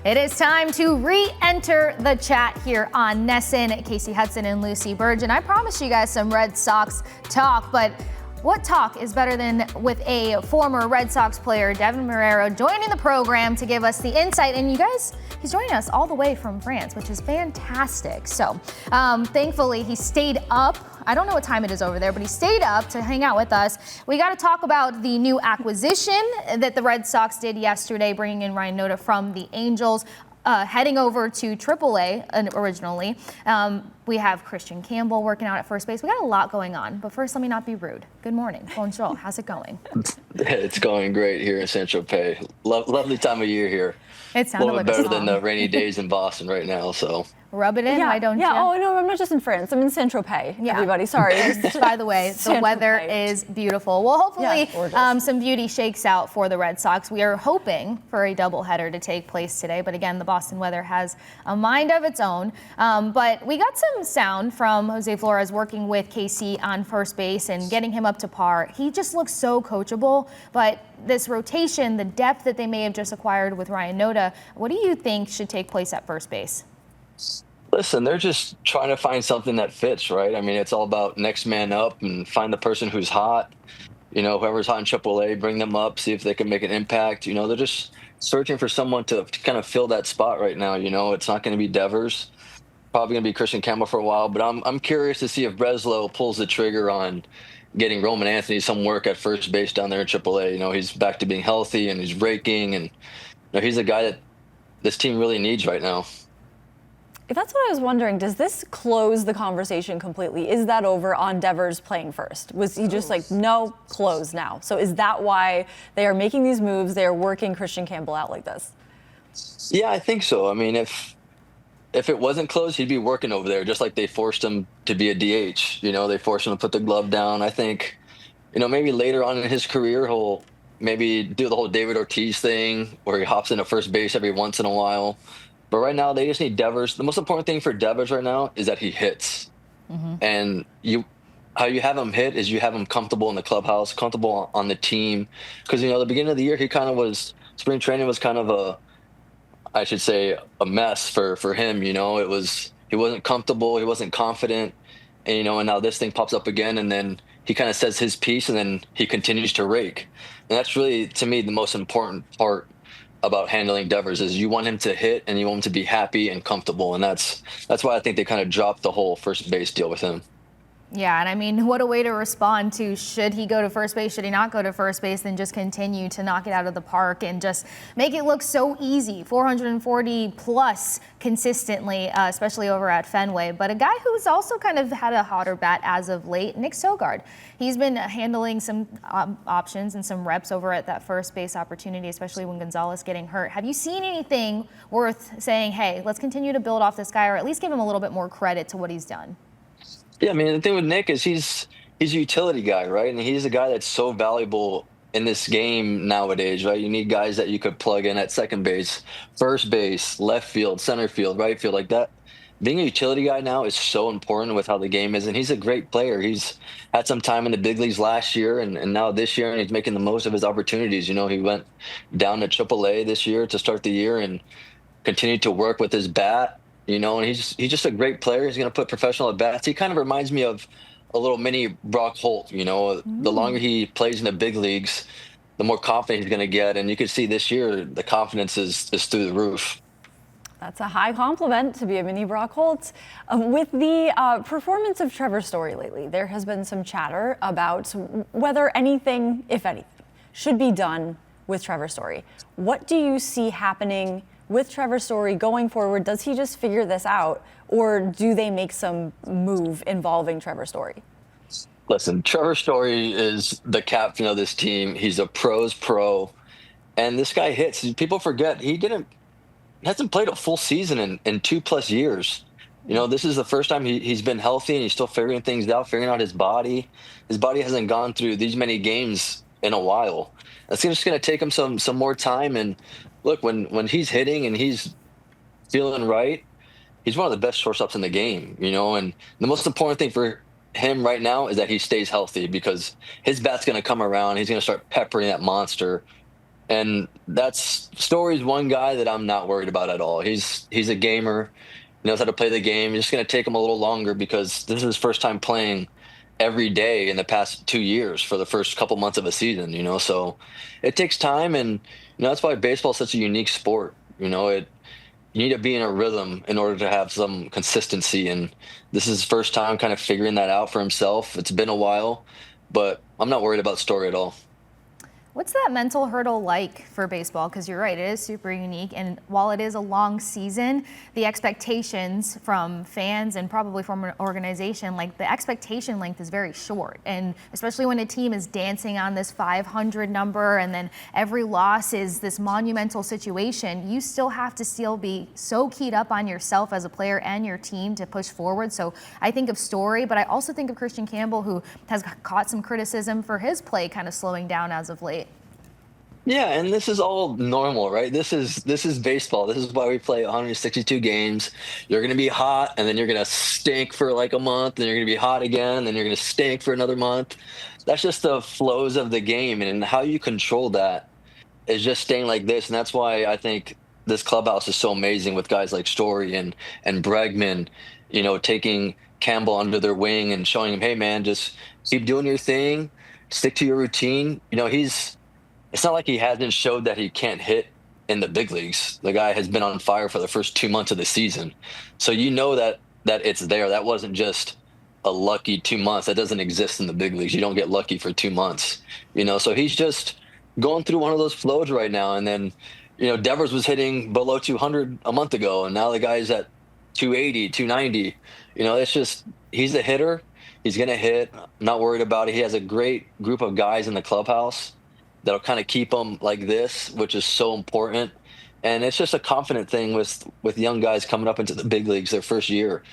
It is time to re-enter the chat here on Nesson, Casey Hudson, and Lucy Burge. And I promised you guys some Red Sox talk, but what talk is better than with a former Red Sox player, Deven Marrero, joining the program to give us the insight. And you guys, he's joining us all the way from France, which is fantastic. So thankfully, he stayed up. I don't know what time it is over there, but he stayed up to hang out with us. We got to talk about the new acquisition that the Red Sox did yesterday, bringing in Ryan Noda from the Angels. Heading over to AAA originally. We have Kristian Campbell working out at first base. We got a lot going on, but first, let me not be rude. Good morning. Bonjour. How's it going? It's going great here in Saint-Tropez. Lovely time of year here. It sounded like better than the rainy days in Boston right now, so. Rub it in, why don't you? Yeah, oh no, I'm not just in France. I'm in Saint-Tropez, everybody. Sorry. By the way, the weather is beautiful. Well, hopefully some beauty shakes out for the Red Sox. We are hoping for a doubleheader to take place today, but again, the Boston weather has a mind of its own. But we got some sound from Jose Flores working with KC on first base and getting him up to par. He just looks so coachable, but this rotation, the depth that they may have just acquired with Ryan Noda, what do you think should take place at first base? Listen, they're just trying to find something that fits, right? I mean, it's all about next man up and find the person who's hot. You know, whoever's hot in AAA, bring them up, see if they can make an impact. You know, they're just searching for someone to kind of fill that spot right now. You know, it's not going to be Devers, probably going to be Kristian Campbell for a while. But I'm curious to see if Breslow pulls the trigger on getting Roman Anthony some work at first base down there in AAA. You know, he's back to being healthy and he's raking, and you know, he's a guy that this team really needs right now. That's what I was wondering. Does this close the conversation completely? Is that over on Devers playing first? Was he just like, no, close now? So is that why they are making these moves? They are working Kristian Campbell out like this? Yeah, I think so. I mean, if it wasn't closed, he'd be working over there, just like they forced him to be a DH. You know, they forced him to put the glove down. I think, you know, maybe later on in his career, he'll maybe do the whole David Ortiz thing where he hops into first base every once in a while. But right now, they just need Devers. The most important thing for Devers right now is that he hits. Mm-hmm. And how you have him hit is you have him comfortable in the clubhouse, comfortable on the team. Because, you know, the beginning of the year, spring training was kind of a mess for him. You know, he wasn't comfortable, he wasn't confident. And, you know, and now this thing pops up again, and then he kind of says his piece, and then he continues to rake. And that's really, to me, the most important part about handling Devers is you want him to hit and you want him to be happy and comfortable. And that's why I think they kind of dropped the whole first base deal with him. Yeah, and I mean, what a way to respond to should he go to first base, should he not go to first base, then just continue to knock it out of the park and just make it look so easy, 440 plus consistently, especially over at Fenway. But a guy who's also kind of had a hotter bat as of late, Nick Sogard. He's been handling some options and some reps over at that first base opportunity, especially when Gonzalez getting hurt. Have you seen anything worth saying, hey, let's continue to build off this guy, or at least give him a little bit more credit to what he's done? Yeah, I mean, the thing with Nick is he's a utility guy, right? And he's a guy that's so valuable in this game nowadays, right? You need guys that you could plug in at second base, first base, left field, center field, right field, like that. Being a utility guy now is so important with how the game is, and he's a great player. He's had some time in the big leagues last year and now this year, and he's making the most of his opportunities. You know, he went down to AAA this year to start the year and continued to work with his bat. You know, and he's just a great player. He's going to put professional at bats. He kind of reminds me of a little mini Brock Holt. You know, the longer he plays in the big leagues, the more confident he's going to get. And you can see this year the confidence is through the roof. That's a high compliment to be a mini Brock Holt. With the performance of Trevor Story lately, there has been some chatter about whether anything, if anything, should be done with Trevor Story. What do you see happening with Trevor Story going forward? Does he just figure this out, or do they make some move involving Trevor Story? Listen, Trevor Story is the captain of this team. He's a pro's pro, and this guy hits. People forget he hasn't played a full season in 2+ years. You know, this is the first time he's been healthy, and he's still figuring things out, figuring out his body. His body hasn't gone through these many games in a while. It's just going to take him some more time. And look, when he's hitting and he's feeling right, he's one of the best shortstops in the game, you know. And the most important thing for him right now is that he stays healthy, because his bat's going to come around. He's going to start peppering that monster And that's Story's one guy that I'm not worried about at all. He's a gamer, knows how to play the game. It's just going to take him a little longer because this is his first time playing every day in the past 2 years for the first couple months of a season, so it takes time. And that's why baseball is such a unique sport. You need to be in a rhythm in order to have some consistency, and this is his first time kind of figuring that out for himself. It's been a while, but I'm not worried about Story at all. What's that mental hurdle like for baseball? Because you're right, it is super unique. And while it is a long season, the expectations from fans and probably from an organization, like the expectation length is very short. And especially when a team is dancing on this 500 number and then every loss is this monumental situation, you still have to be so keyed up on yourself as a player and your team to push forward. So I think of Story, but I also think of Kristian Campbell, who has caught some criticism for his play kind of slowing down as of late. Yeah, and this is all normal, right? This is baseball. This is why we play 162 games. You're going to be hot, and then you're going to stink for like a month, and you're going to be hot again, and then you're going to stink for another month. That's just the flows of the game, and how you control that is just staying like this. And that's why I think this clubhouse is so amazing with guys like Story and Bregman, taking Campbell under their wing and showing him, hey, man, just keep doing your thing, stick to your routine. It's not like he hasn't showed that he can't hit in the big leagues. The guy has been on fire for the first 2 months of the season. So that it's there. That wasn't just a lucky 2 months. That doesn't exist in the big leagues. You don't get lucky for 2 months. So he's just going through one of those flows right now. And then, Devers was hitting below 200 a month ago, and now the guy's at 280, 290. It's just, he's a hitter. He's going to hit. I'm not worried about it. He has a great group of guys in the clubhouse that'll kind of keep them like this, which is so important. And it's just a confident thing with young guys coming up into the big leagues their first year.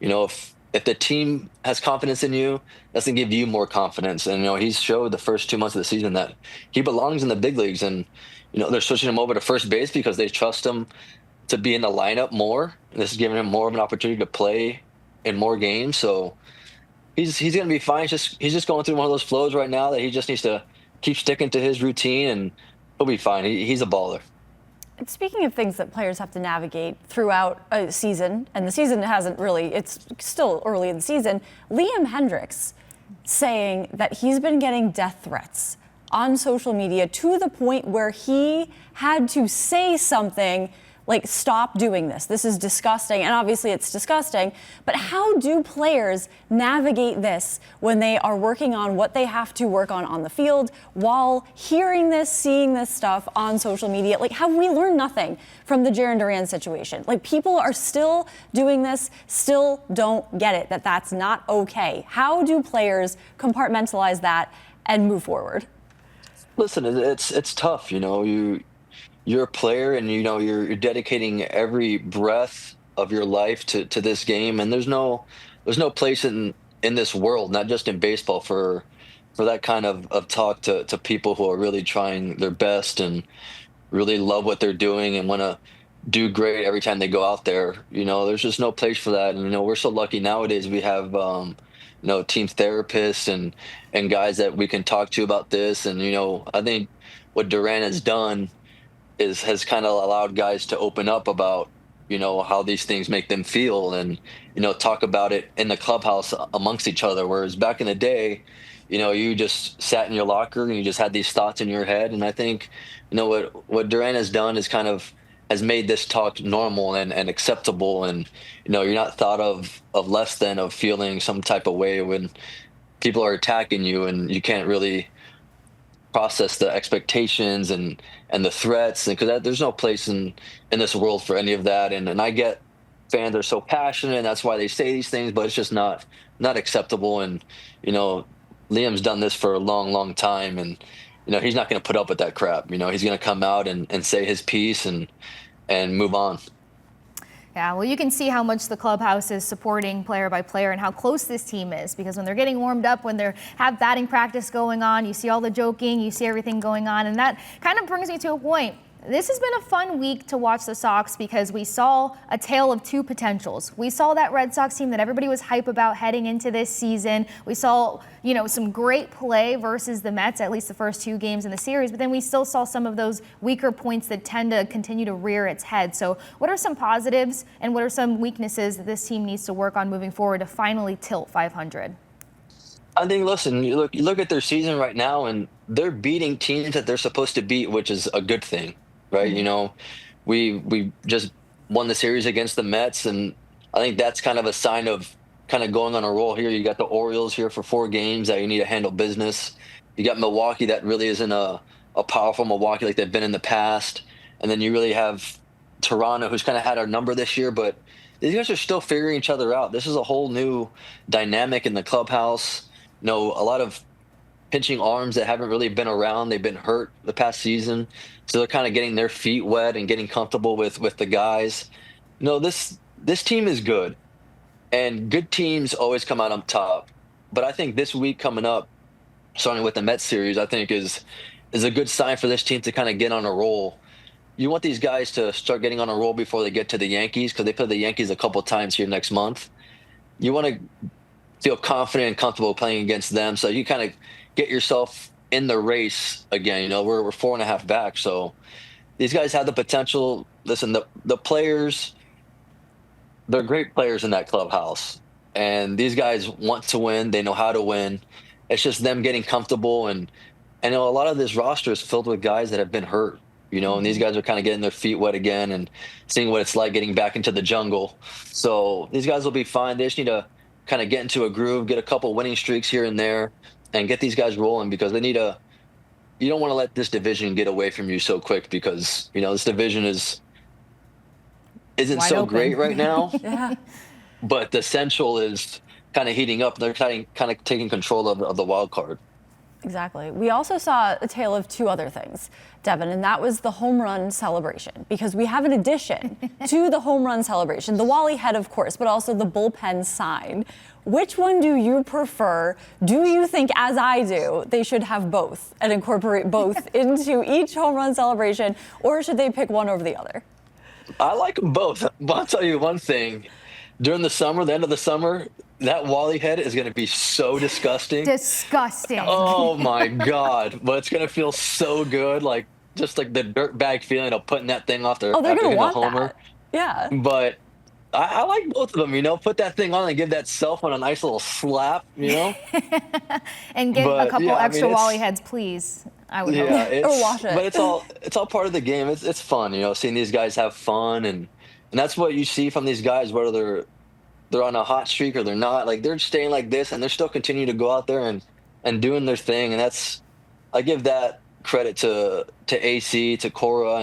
If the team has confidence in you, that's going to give you more confidence. And, he's showed the first 2 months of the season that he belongs in the big leagues. And, they're switching him over to first base because they trust him to be in the lineup more. And this is giving him more of an opportunity to play in more games. So he's going to be fine. He's just going through one of those flows right now that he just needs to keep sticking to his routine, and he'll be fine. He's a baller. And speaking of things that players have to navigate throughout a season, and the season hasn't really, it's still early in the season, Liam Hendriks saying that he's been getting death threats on social media to the point where he had to say something like, stop doing this. This is disgusting. And obviously it's disgusting. But how do players navigate this when they are working on what they have to work on the field while hearing this, seeing this stuff on social media? Like, have we learned nothing from the Jarren Duran situation? Like, people are still doing this, still don't get it, that's not okay. How do players compartmentalize that and move forward? Listen, it's tough. You're a player, and you're dedicating every breath of your life to this game, and there's no place in this world, not just in baseball, for that kind of talk to people who are really trying their best and really love what they're doing and want to do great every time they go out there. There's just no place for that. And we're so lucky nowadays. We have team therapists and guys that we can talk to about this. And I think what Duran has done has kind of allowed guys to open up about how these things make them feel, and talk about it in the clubhouse amongst each other, whereas back in the day you just sat in your locker and you just had these thoughts in your head. And I think what Duran has done is has made this talk normal and acceptable, and you're not thought of less than of feeling some type of way when people are attacking you, and you can't really process the expectations and the threats, and because there's no place in this world for any of that. And I get fans are so passionate, and that's why they say these things, but it's just not acceptable. And Liam's done this for a long time, and he's not going to put up with that crap. He's going to come out and say his piece and move on. Yeah, well, you can see how much the clubhouse is supporting player by player and how close this team is, because when they're getting warmed up, when they have batting practice going on, you see all the joking, you see everything going on. And that kind of brings me to a point. This has been a fun week to watch the Sox because we saw a tale of two potentials. We saw that Red Sox team that everybody was hype about heading into this season. We saw, some great play versus the Mets, at least the first two games in the series, but then we still saw some of those weaker points that tend to continue to rear its head. So what are some positives and what are some weaknesses that this team needs to work on moving forward to finally tilt 500? I think, listen, you look at their season right now, and they're beating teams that they're supposed to beat, which is a good thing, right? We just won the series against the Mets, and I think that's kind of a sign of kind of going on a roll here. You got the Orioles here for 4 games that you need to handle business. You got Milwaukee that really isn't a powerful Milwaukee like they've been in the past, and then you really have Toronto, who's kind of had our number this year, but these guys are still figuring each other out. This is a whole new dynamic in the clubhouse. A lot of pinching arms that haven't really been around. They've been hurt the past season. So they're kind of getting their feet wet and getting comfortable with the guys. This team is good. And good teams always come out on top. But I think this week coming up, starting with the Mets series, I think is a good sign for this team to kind of get on a roll. You want these guys to start getting on a roll before they get to the Yankees, because they play the Yankees a couple times here next month. You want to feel confident and comfortable playing against them, so you kind of get yourself in the race again. We're 4.5 back, so these guys have the potential. Listen, the players, they're great players in that clubhouse, and these guys want to win. They know how to win. It's just them getting comfortable, and a lot of this roster is filled with guys that have been hurt. And these guys are kind of getting their feet wet again and seeing what it's like getting back into the jungle. So these guys will be fine. They just need to kind of get into a groove, get a couple winning streaks here and there, and get these guys rolling, because you don't want to let this division get away from you so quick, because, this division isn't wide so open. great right now. Yeah. But the Central is kind of heating up. They're kind of taking control of the wild card. Exactly. We also saw a tale of two other things, Deven, and that was the home run celebration, because we have an addition to the home run celebration, the Wally head, of course, but also the bullpen sign. Which one do you prefer? Do you think, as I do, they should have both and incorporate both into each home run celebration, or should they pick one over the other? I like them both. But I'll tell you one thing. During the summer, the end of the summer, that Wally head is going to be so disgusting. Disgusting. Oh, my God. But it's going to feel so good, just like the dirtbag feeling of putting that thing off there. Oh, they're going to want homer. that. Yeah. But I like both of them, Put that thing on and give that cell phone a nice little slap, And get a couple extra Wally heads, please. I would hope. Or wash it. But it's all part of the game. It's fun, seeing these guys have fun, and that's what you see from these guys, whether they're on a hot streak or they're not. Like, they're staying like this, and they're still continuing to go out there and doing their thing. And I give that credit to AC, to Cora,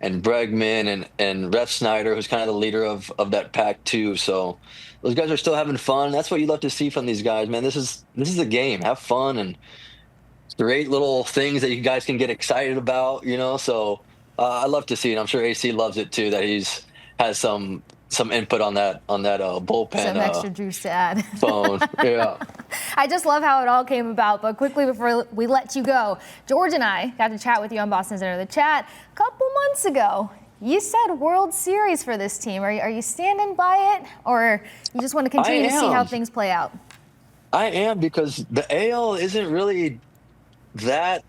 and Bregman and Ref Snyder, who's kind of the leader of that pack too. So those guys are still having fun. That's what you love to see from these guys, man. This is a game. Have fun and great little things that you guys can get excited about, So I love to see it. I'm sure AC loves it too, that has some input on that bullpen. Some extra juice to add. Phone, yeah. I just love how it all came about. But quickly before we let you go, George and I got to chat with you on Boston Center the Chat a couple months ago. You said World Series for this team. Are you standing by it, or you just want to continue to see how things play out? I am, because the AL isn't really that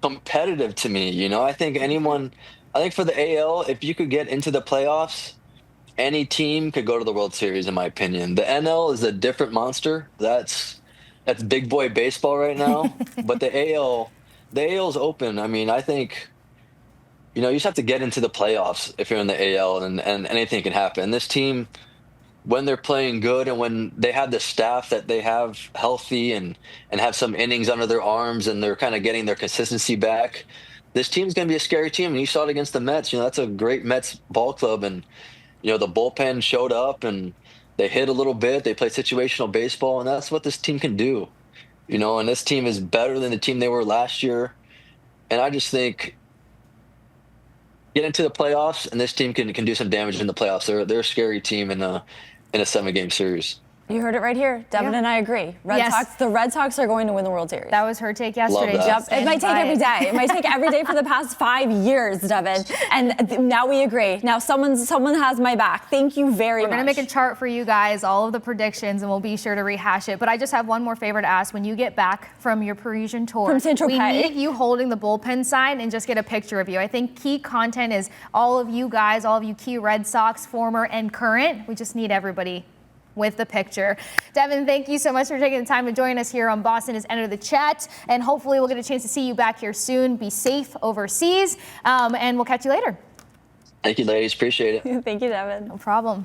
competitive to me. I think for the AL, if you could get into the playoffs, any team could go to the World Series, in my opinion. The NL is a different monster. That's big boy baseball right now. But the AL's open. I mean, I think, you just have to get into the playoffs if you're in the AL, and anything can happen. This team, when they're playing good and when they have the staff that they have healthy and have some innings under their arms and they're kind of getting their consistency back, this team's going to be a scary team. And you saw it against the Mets. That's a great Mets ball club. And, the bullpen showed up and they hit a little bit. They play situational baseball, and that's what this team can do. And this team is better than the team they were last year. And I just think get into the playoffs, and this team can do some damage in the playoffs. They're a scary team in a 7-game series. You heard it right here. Devin and I agree. The Red Sox are going to win the World Series. That was her take yesterday. Love that. It might take every day. It might take every day for the past 5 years, Devin. And now we agree. Now someone has my back. Thank you very much. We're going to make a chart for you guys, all of the predictions, and we'll be sure to rehash it. But I just have one more favor to ask. When you get back from your Parisian tour, from Saint-Tropez, we need you holding the bullpen sign and just get a picture of you. I think key content is all of you guys, all of you key Red Sox, former and current. We just need everybody with the picture. Devin, thank you so much for taking the time to join us here on Boston Has Entered the Chat, and hopefully we'll get a chance to see you back here soon. Be safe overseas, and we'll catch you later. Thank you, ladies. Appreciate it. Thank you, Devin. No problem.